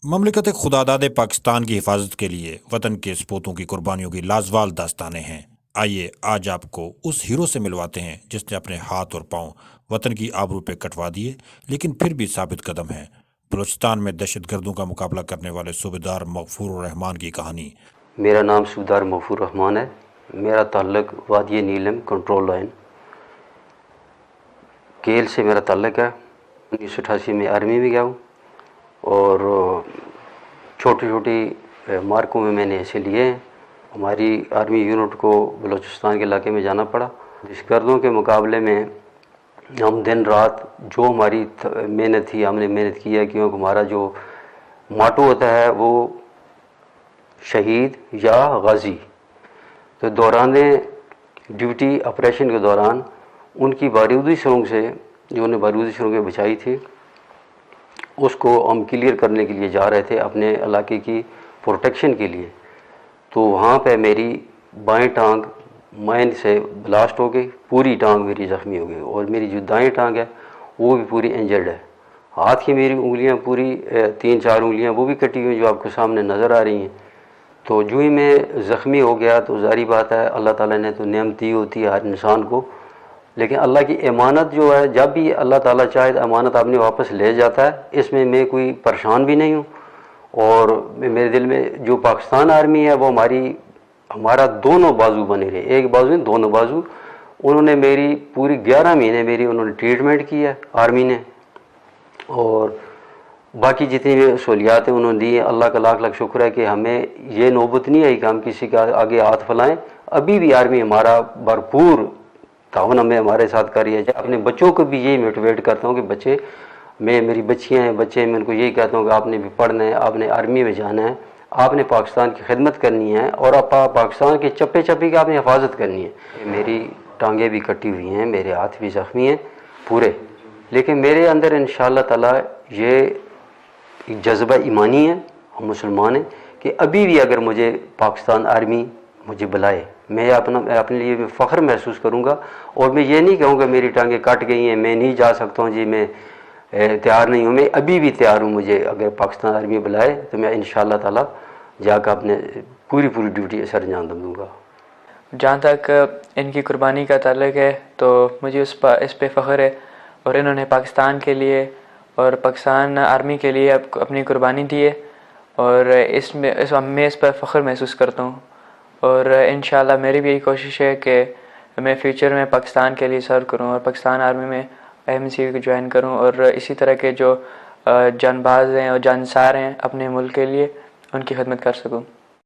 مملکت خداداد پاکستان کی حفاظت کے لیے وطن کے سپوتوں کی قربانیوں کی لازوال داستانیں ہیں۔ آئیے آج آپ کو اس ہیرو سے ملواتے ہیں جس نے اپنے ہاتھ اور پاؤں وطن کی آبرو پہ کٹوا دیے لیکن پھر بھی ثابت قدم ہے۔ بلوچستان میں دہشت گردوں کا مقابلہ کرنے والے صوبیدار مغفور الرحمان کی کہانی۔ میرا نام صوبیدار مغفور الرحمان ہے۔ میرا تعلق وادی نیلم کنٹرول لائن کیل سے میرا تعلق ہے۔ 1988 میں آرمی میں گیا ہوں اور چھوٹی چھوٹی مارکوں میں نے حصے لیے ہیں۔ ہماری آرمی یونٹ کو بلوچستان کے علاقے میں جانا پڑا۔ دہشت گردوں کے مقابلے میں ہم دن رات جو ہماری محنت تھی ہم نے محنت کی ہے، کیونکہ ہمارا جو ماٹو ہوتا ہے وہ شہید یا غازی۔ تو دوران ڈیوٹی آپریشن کے دوران ان کی بارودی سرنگ سے جو انہیں بارودی سرنگیں بچائی تھی اس کو ہم کلیئر کرنے کے لیے جا رہے تھے اپنے علاقے کی پروٹیکشن کے لیے۔ تو وہاں پہ میری بائیں ٹانگ مائن سے بلاسٹ ہو گئی، پوری ٹانگ میری زخمی ہو گئی، اور میری جو دائیں ٹانگ ہے وہ بھی پوری انجرڈ ہے۔ ہاتھ کی میری انگلیاں پوری 3-4 انگلیاں وہ بھی کٹی ہوئی جو آپ کو سامنے نظر آ رہی ہیں۔ تو جو ہی میں زخمی ہو گیا تو ظاہری بات ہے اللہ تعالیٰ نے تو نعمت دی ہوتی ہے ہر انسان کو، لیکن اللہ کی امانت جو ہے جب بھی اللہ تعالیٰ چاہے امانت آپ نے واپس لے جاتا ہے۔ اس میں کوئی پریشان بھی نہیں ہوں، اور میرے دل میں جو پاکستان آرمی ہے وہ ہمارا دونوں بازو بنے رہے، ایک بازو نہیں دونوں بازو۔ انہوں نے میری پوری 11 مہینے میری انہوں نے ٹریٹمنٹ کی ہے آرمی نے، اور باقی جتنی بھی سہولیات ہیں انہوں نے دی ہیں۔ اللہ کا لاکھ لاکھ شکر ہے کہ ہمیں یہ نوبت نہیں آئی کہ ہم کسی کا آگے ہاتھ پھیلائیں۔ ابھی بھی آرمی ہمارا بھرپور تعاون ہمارے ساتھ کر رہی ہے۔ اپنے بچوں کو بھی یہی موٹیویٹ کرتا ہوں کہ بچے، میری بچیاں ہیں بچے، میں ان کو یہی کہتا ہوں کہ آپ نے بھی پڑھنا ہے، آپ نے آرمی میں جانا ہے، آپ نے پاکستان کی خدمت کرنی ہے، اور آپ پاکستان کے چپے چپے کی آپ نے حفاظت کرنی ہے۔ میری ٹانگیں بھی کٹی ہوئی ہیں، میرے ہاتھ بھی زخمی ہیں پورے، لیکن میرے اندر انشاءاللہ تعالیٰ یہ ایک جذبہ ایمانی ہے، ہم مسلمان ہیں، کہ ابھی بھی اگر مجھے پاکستان آرمی مجھے بلائے میں اپنے لیے فخر محسوس کروں گا، اور میں یہ نہیں کہوں گا میری ٹانگیں کٹ گئی ہیں میں نہیں جا سکتا ہوں، جی میں تیار نہیں ہوں۔ میں ابھی بھی تیار ہوں، مجھے اگر پاکستان آرمی بلائے تو میں انشاءاللہ تعالیٰ جا کر اپنے پوری ڈیوٹی سر انجام دوں گا۔ جہاں تک ان کی قربانی کا تعلق ہے تو مجھے اس پہ فخر ہے، اور انہوں نے پاکستان کے لیے اور پاکستان آرمی کے لیے اپنی قربانی دی ہے، اور میں اس پر فخر محسوس کرتا ہوں، اور انشاءاللہ میری بھی یہی کوشش ہے کہ میں فیوچر میں پاکستان کے لیے سرو کروں اور پاکستان آرمی میں IMC کو جوائن کروں، اور اسی طرح کے جو جان باز ہیں اور جانسار ہیں اپنے ملک کے لیے ان کی خدمت کر سکوں۔